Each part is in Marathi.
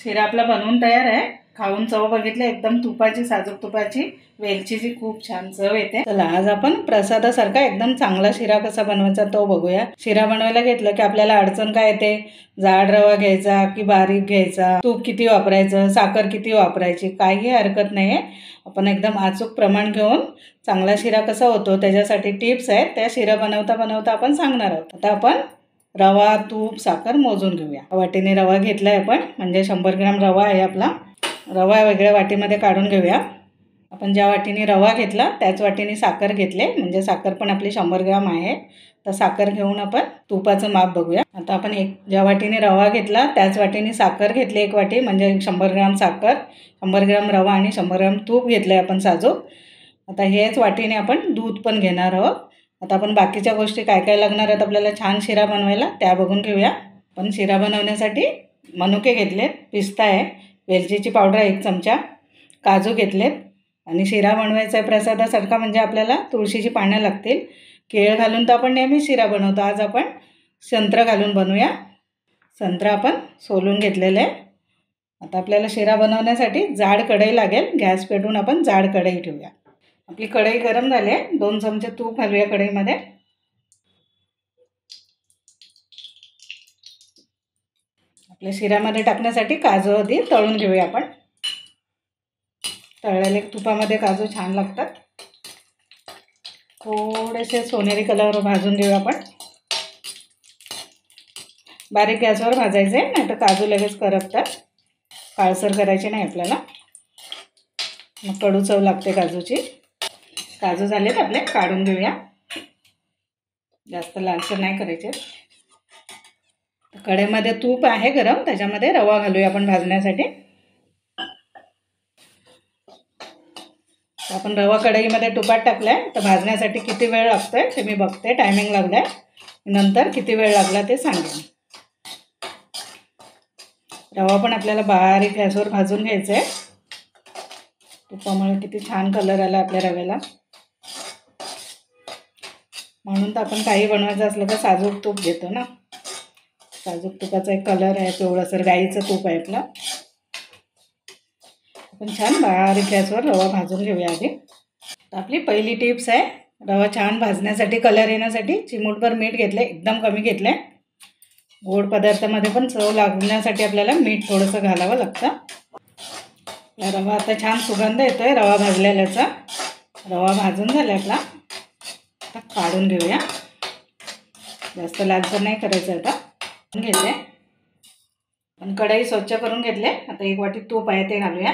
शिरा आपला बनवून तयार आहे। खाऊन चव बघितले, एकदम तुपाची, साजूक तुपाची, वेलचीची खूप छान चव येते। चला आज आपण प्रसादासारखा एकदम चांगला शिरा कसा बनवायचा तो बघूया। शिरा बनवायला घेतलं की आपल्याला अडचण काय येते, जाड रवा घ्यायचा की बारीक घ्यायचा, तूप किती वापरायचं, साखर किती वापरायची, काही हरकत नाहीये। आपण एकदम अचूक प्रमाण घेऊन चांगला शिरा कसा होतो त्याच्यासाठी टिप्स आहेत, त्या शिरा बनवता बनवता आपण सांगणार आहोत। आता आपण रवा, तूप, साखर मोजून घेऊया। वाटीने रवा घेतलाय आपण, म्हणजे 100 ग्राम रवा आहे आपला। रवा वेगळ्या वाटीमध्ये काढून घेऊया। आपण ज्या वाटीने रवा घेतला त्याच वाटीने साखर घेतले, म्हणजे साखर पण आपली 100 ग्राम आहे। तर साखर घेऊन आपण तुपाचं माप बघूया। आता आपण ज्या वाटीने रवा घेतला त्याच वाटीने साखर घेतली, एक वाटी, म्हणजे 100 ग्राम साखर, 100 ग्राम रवा आणि 100 ग्राम तूप घेतले आपण साजूक। आता हेच वाटीने आपण दूध पण घेणार आहोत। आता आपण बाकीच्या गोष्टी काय काय लागणार आहेत आपल्याला छान शिरा बनवायला त्या बघून घेऊया। पण शिरा बनवण्यासाठी मनुके घेतलेत, पिस्ता आहे, वेलचीची पावडर 1 चमचा, काजू घेतलेत आणि शिरा बनवायचा आहे प्रसादासारखा म्हणजे आपल्याला तुळशीची पानं लागतील। केळ घालून तर आपण नेहमी शिरा बनवतो, आज आपण संत्र घालून बनवूया। संत्र आपण सोलून घेतलेले आहे। आता आपल्याला शिरा बनवण्यासाठी जाड कढई लागेल। गॅस पेटवून आपण जाड कढई ठेवूया। आपली कढई गरम झाली आहे, 2 चमचे तूप घालूया कढईमध्ये। आपल्या शिऱ्यामध्ये टाकण्यासाठी काजू आधी तळून घेऊया आपण। तळलेले तुपामध्ये काजू छान लागतात। थोडेसे सोनेरी कलर भाजून घेऊया आपण। बारीक गॅसवर भाजायचे, नाही तर काजू लगेच करपतात। काळसर करायचे नाही आपल्याला, मग कडू चव लागते काजूची। काजू झालेत आपले, काढून घेऊया। जास्त लालसर नाही करायचे। कढईमध्ये तूप आहे गरम, त्याच्यामध्ये रवा घालूया आपण भाजण्यासाठी। आपण रवा कढईमध्ये तुपात टाकलाय, तर भाजण्यासाठी किती वेळ लागतोय ते मी बघते, टायमिंग लागलाय, नंतर किती वेळ लागला ते सांगेन। रवा पण आपल्याला बारीक गॅसवर भाजून घ्यायचा आहे। तुपामुळे किती छान कलर आला आपल्या रव्याला, म्हणून तर आपण काही बनवायचं असलं तर साजूक तूप घेतो ना। साजूक तुपाचा एक कलर आहे, थोडंसं गाईचं तूप आहे आपलं। आपण छान बारीक गॅसवर रवा भाजून घेऊया आधी। तर आपली पहिली टिप्स आहे, रवा छान भाजण्यासाठी, कलर येण्यासाठी चिमूटभर मीठ घेतले, एकदम कमी घेतले। गोड पदार्थामध्ये पण चव लागण्यासाठी आपल्याला मीठ थोडंसं घालावं लागतं। रवा आता छान सुगंध येतोय रवा भाजलेल्याचा। रवा भाजून झाला आपला, आता काढून घेऊया। जास्त लालसर नाही करायचं। आता घेतले पण कढई स्वच्छ करून घेतले। आता 1 वाटी तूप आहे ते घालूया।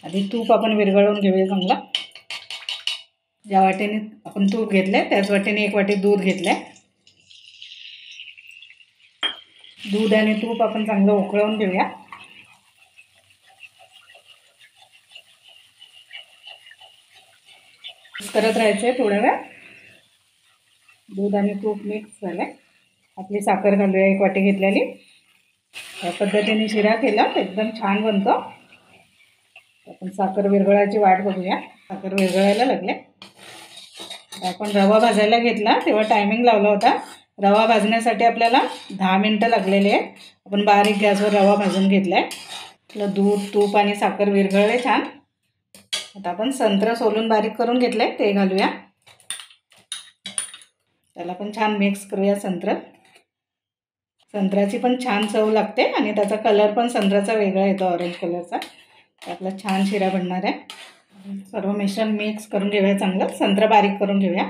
आधी तूप आपण विरघळवून घेऊया चांगला। ज्या वाटीने आपण तूप घेतले त्याच वाटीने 1 वाटी दूध घेतले। दूध आणि तूप आपण चांगलं उकळवून घेऊया। करत राहायचंय थोडा वेळ। दूध आणि तूप मिक्स झाले, आपली साखर घालूया 1 वाटी घेतलेली। या पद्धतीने शिरा केला तर एकदम छान बनतो। आपण साखर विरघळायची वाट बघूया। साखर विरघळायला लागले। आपण रवा भाजायला घेतला तेव्हा टायमिंग लावला होता। रवा भाजण्यासाठी आपल्याला 10 मिनिटं लागलेले आहेत। आपण बारीक गॅसवर रवा भाजून घेतलाय। आपलं दूध, तूप आणि साखर विरघळले छान। आता आपण संत्र सोलून बारीक करून घेतले ते घालूया। त्याला पण छान मिक्स करूया। संत्र्याची पण छान चव लागते आणि त्याचा कलर पण संत्र्याचा वेगळा येतो, ऑरेंज कलरचा। आपला छान शिरा बनणार आहे। सर्व मिश्रण मिक्स करून घेऊया चांगलं। संत्र बारीक करून घेऊया।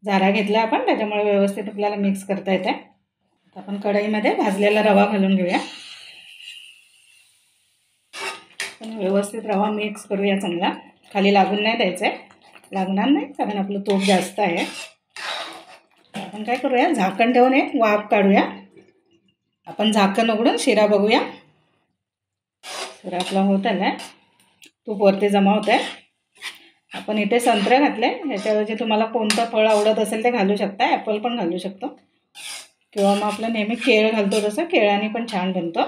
झारा घेतला आपण, त्याच्यामुळे व्यवस्थित आपल्याला मिक्स करता येते। आपण कढईमध्ये भाजलेला रवा घालून घेऊया। व्यवस्थित रवा मिक्स करूया चांगला। खाली लागून नाही द्यायचं आहे, लागणार नाही कारण आपलं तूप जास्त आहे। आपण काय करूया, झाकण ठेवून एक वाफ काढूया। आपण झाकण उघडून शिरा बघूया। शिरा आपला होत आलाय, तूप वरती जमा होत आहे। आपण इथे संत्रा घातले, ह्याच्याऐवजी तुम्हाला कोणतं फळ आवडत असेल ते घालू शकता। ॲपल पण घालू शकतो किंवा मग आपलं नेहमी केळ घालतो तसं केळाने पण छान बनतो।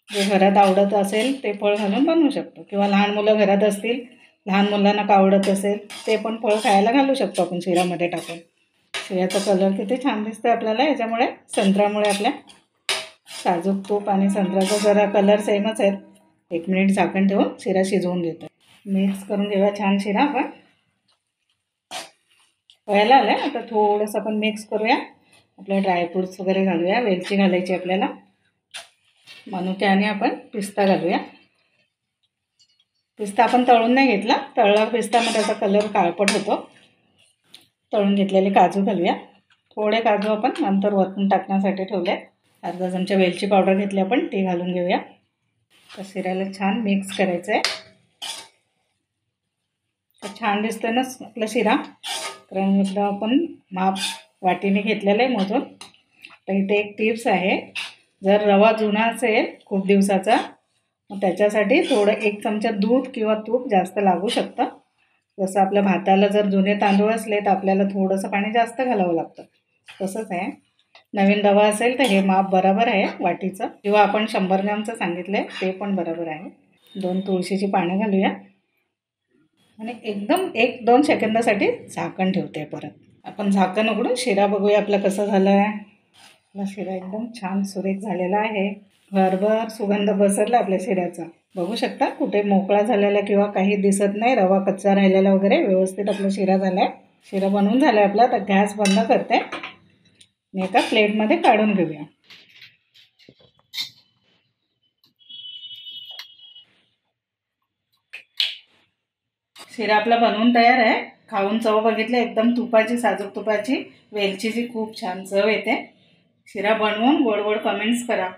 जे घरात आवडत असेल ते फळ घालून बनवू शकतो, किंवा लहान मुलं घरात असतील, लहान मुलांना आवडत असेल ते पण फळ खायला घालू शकतो आपण शिऱ्यामध्ये टाकून। शिऱ्याचा कलर किती छान दिसतोय आपल्याला याच्यामुळे, संत्र्यामुळे आपल्या. साजूक तूप आणि संत्र्याचा जरा कलर सेमच आहेत. 1 मिनिट झाकण ठेवून शिरा शिजवून घेतो. मिक्स करून घेऊया छान शिरा आपण. व्हायला आलाय आता. थोडंसं आपण मिक्स करूया. आपले ड्रायफ्रूट्स वगैरे घालूया. वेलची घालायची आपल्याला, मनुके आणि आपण पिस्ता घालूया. पिस्ता आपण तळून नाही घेतला, तळला पिस्ता मग त्याचा कलर काळपट होतो. तळून घेतलेले काजू घालूया. थोडे काजू आपण नंतर वरतून टाकण्यासाठी ठेवले. अर्धा चमचा वेलची पावडर घेतली आपण, ती घालून घेऊया. तर शिऱ्याला छान मिक्स करायचं आहे. तर छान दिसतोय ना आपला शिरा. कारण एकदा आपण माप वाटीने घेतलेलं आहे मोजून. तर इथे एक टिप्स आहे, जर रवा जुना असेल खूप दिवसाचा, मग त्याच्यासाठी थोडं 1 चमचा दूध किंवा तूप जास्त लागू शकतं. जसं आपल्या भाताला जर जुने तांदूळ असले तर आपल्याला थोडंसं पाणी जास्त घालावं लागतं, तसंच आहे. नवीन रवा असेल तर हे माप बरोबर आहे वाटीचं, किंवा आपण 100 ग्रॅमचं सांगितलं आहे ते पण बरोबर आहे. 2 तुळशीची पानं घालूया आणि एकदम 1-2 सेकंदासाठी झाकण ठेवते. परत आपण झाकण उघडून शिरा बघूया आपला कसा झाला आहे. आपला शिरा एकदम छान सुरेख झालेला आहे. घरभर सुगंध बसरला आपल्या शिऱ्याचा. बघू शकता कुठे मोकळा झालेला किंवा काही दिसत नाही, रवा कच्चा राहिलेला वगैरे. व्यवस्थित आपला शिरा झाला आहे. शिरा बनवून झाला आहे आपला. तर गॅस बंद करते आणि एका प्लेटमध्ये काढून घेऊया. शिरा आपला बनवून तयार आहे. खाऊन चव बघितली, एकदम तुपाची, साजूक तुपाची, वेलचीची खूप छान चव येते. शिरा बनवून गोड गोड कमेंट्स करा.